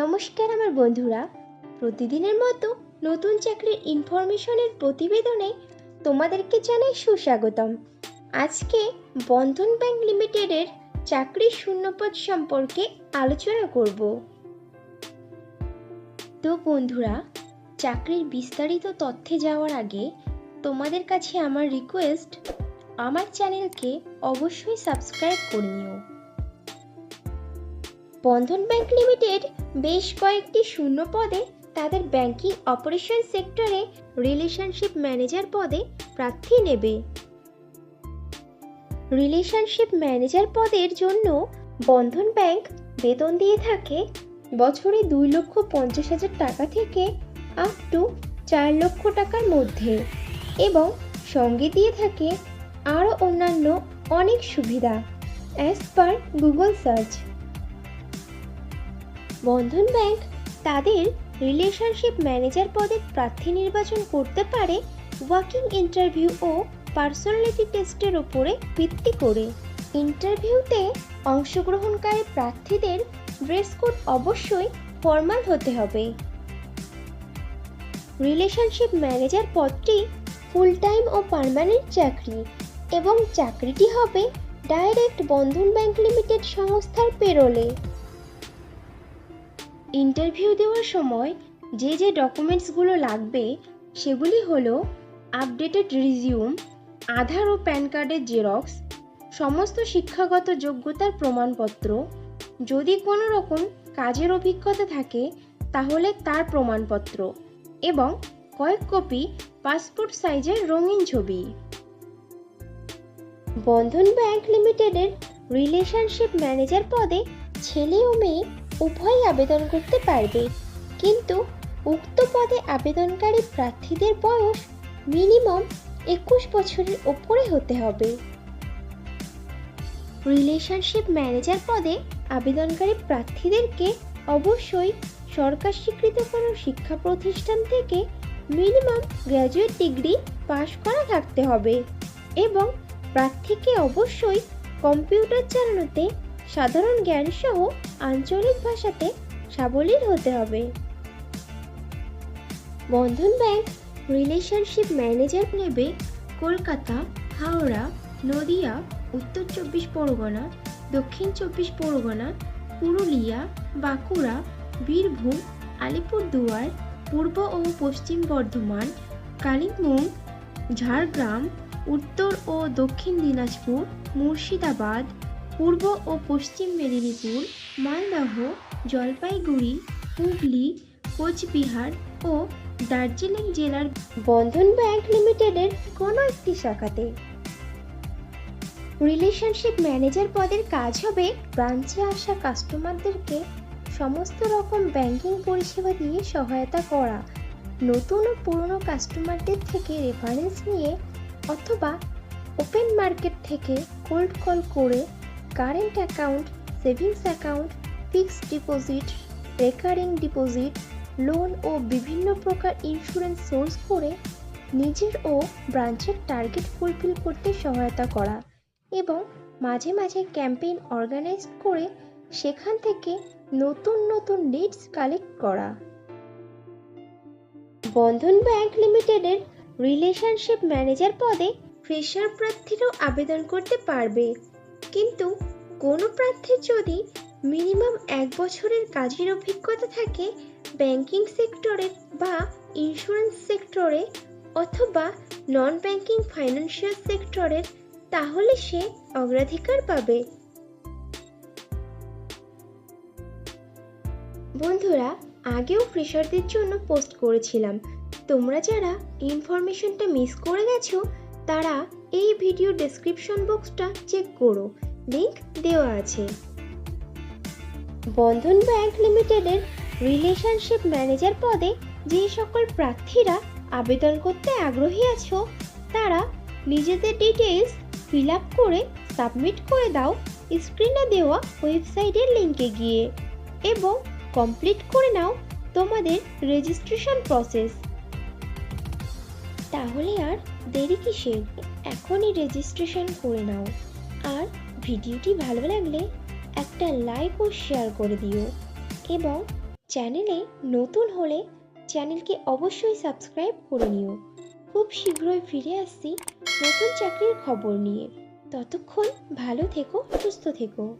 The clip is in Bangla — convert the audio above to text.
নমস্কার আমার বন্ধুরা, প্রতিদিনের মতো নতুন চাকরির ইনফরমেশনের প্রতিবেদনে তোমাদেরকে জানাই সুস্বাগতম। আজকে বন্ধন ব্যাংক লিমিটেডের চাকরির শূন্যপদ সম্পর্কে আলোচনা করব। তো বন্ধুরা, চাকরির বিস্তারিত তথ্যে যাওয়ার আগে তোমাদের কাছে আমার রিকোয়েস্ট, আমার চ্যানেলকে অবশ্যই সাবস্ক্রাইব করে নিও। বন্ধন ব্যাংক লিমিটেড বেশ কয়েকটি শূন্য পদে তাদের ব্যাংকিং অপারেশন সেক্টরে রিলেশনশিপ ম্যানেজার পদে প্রার্থী নেবে। রিলেশনশিপ ম্যানেজার পদের জন্য বন্ধন ব্যাংক বেতন দিয়ে থাকে বছরে 2,50,000 টাকা থেকে আপ টু 4 লক্ষ টাকার মধ্যে, এবং সঙ্গে দিয়ে থাকে আরও অন্যান্য অনেক সুবিধা অ্যাজ পার গুগল সার্চ। বন্ধন ব্যাংক তাদের রিলেশনশিপ ম্যানেজার পদে প্রার্থী নির্বাচন করতে পারে ওয়াকিং ইন্টারভিউ ও পার্সোনালিটি টেস্টের উপরে ভিত্তি করে। ইন্টারভিউতে অংশগ্রহণকারী প্রার্থীদের ড্রেস কোড অবশ্যই ফর্মাল হতে হবে। রিলেশনশিপ ম্যানেজার পদটি ফুল টাইম ও পার্মানেন্ট চাকরি, এবং চাকরিটি হবে ডাইরেক্ট বন্ধন ব্যাংক লিমিটেড সংস্থার পেরোলে। ইন্টারভিউ দেওয়ার সময় যে ডকুমেন্টসগুলো লাগবে সেগুলি হলো আপডেটেড রিজিউম, আধার ও প্যান কার্ডের জেরক্স, সমস্ত শিক্ষাগত যোগ্যতার প্রমাণপত্র, যদি কোনো রকম কাজের অভিজ্ঞতা থাকে তাহলে তার প্রমাণপত্র, এবং কয়েক কপি পাসপোর্ট সাইজের রঙিন ছবি। বন্ধন ব্যাংক লিমিটেডের রিলেশনশিপ ম্যানেজার পদে ছেলে ও মেয়ে উভয়ই আবেদন করতে পারবে, কিন্তু উক্ত পদে আবেদনকারী প্রার্থীদের বয়স মিনিমাম 21 বছরের ওপরে হতে হবে। রিলেশনশিপ ম্যানেজার পদে আবেদনকারী প্রার্থীদেরকে অবশ্যই সরকার স্বীকৃত কোনো শিক্ষা প্রতিষ্ঠান থেকে মিনিমাম গ্র্যাজুয়েট ডিগ্রি পাশ করা থাকতে হবে, এবং প্রার্থীকে অবশ্যই কম্পিউটার চালানোতে সাধারণ জ্ঞান সহ আঞ্চলিক ভাষাতে সাবলীল হতে হবে। বন্ধন ব্যাংক রিলেশনশিপ ম্যানেজার নেবে কলকাতা, হাওড়া, নদিয়া, উত্তর 24 পরগনা, দক্ষিণ 24 পরগনা, পুরুলিয়া, বাঁকুড়া, বীরভূম, আলিপুরদুয়ার, পূর্ব ও পশ্চিম বর্ধমান, কালিম্পং, ঝাড়গ্রাম, উত্তর ও দক্ষিণ দিনাজপুর, মুর্শিদাবাদ, পূর্ব ও পশ্চিম মেদিনীপুর, মালদহ, জলপাইগুড়ি, হুগলি, কোচবিহার ও দার্জিলিং জেলার বন্ধন ব্যাংক লিমিটেডের কোনো একটি শাখাতে। রিলেশনশিপ ম্যানেজার পদের কাজ হবে ব্রাঞ্চে আসা কাস্টমারদেরকে সমস্ত রকম ব্যাংকিং পরিষেবা দিয়ে সহায়তা করা, নতুন ও পুরনো কাস্টমারদের থেকে রেফারেন্স নিয়ে অথবা ওপেন মার্কেট থেকে কোল্ড কল করে current account, savings account, fixed deposit, recurring deposit, loan ও বিভিন্ন প্রকার ইন্স্যুরেন্স সোর্স করে নিজের ও ব্রাঞ্চের টার্গেট ফুলফিল করতে সহায়তা করা, এবং মাঝে মাঝে ক্যাম্পেইন অর্গানাইজ করে সেখান থেকে নতুন নতুন লিডস কালেক্ট করা। বন্ধন ব্যাংক লিমিটেডের রিলেশনশিপ ম্যানেজার পদে ফ্রেশার প্রার্থীরাও আবেদন করতে পারবে, কিন্তু কোনো প্রার্থীর যদি মিনিমাম 1 বছরের কাজের অভিজ্ঞতা থাকে ব্যাংকিং সেক্টরে বা ইন্স্যুরেন্স সেক্টরে অথবা নন ব্যাংকিং ফাইন্যান্সিয়াল সেক্টরের, তাহলে সে অগ্রাধিকার পাবে। বন্ধুরা, আগেও ফ্রেশারদের জন্য পোস্ট করেছিলাম, তোমরা যারা ইনফরমেশনটা মিস করে গেছো তারা এই ভিডিও ডেসক্রিপশন বক্সটা চেক করো, লিংক দেওয়া আছে। বন্ধন ব্যাংক লিমিটেডের রিলেশনশিপ ম্যানেজার পদে যে সকল প্রার্থীরা আবেদন করতে আগ্রহী আছো তারা নিজেদের ডিটেইলস ফিল আপ করে সাবমিট করে দাও স্ক্রিনে দেওয়া ওয়েবসাইটের লিংকে গিয়ে, এবং কমপ্লিট করে নাও তোমাদের রেজিস্ট্রেশন প্রসেস। তাহলে আর দেরি কিসের, এখনই রেজিস্ট্রেশন করে নাও। আর ভিডিওটি ভালো লাগলে একটা লাইক ও শেয়ার করে দিও, এবং চ্যানেলে নতুন হলে চ্যানেলকে অবশ্যই সাবস্ক্রাইব করে নিও। খুব শীঘ্রই ফিরে আসছি নতুন চাকরির খবর নিয়ে। ততক্ষণ ভালো থেকো, সুস্থ থেকো।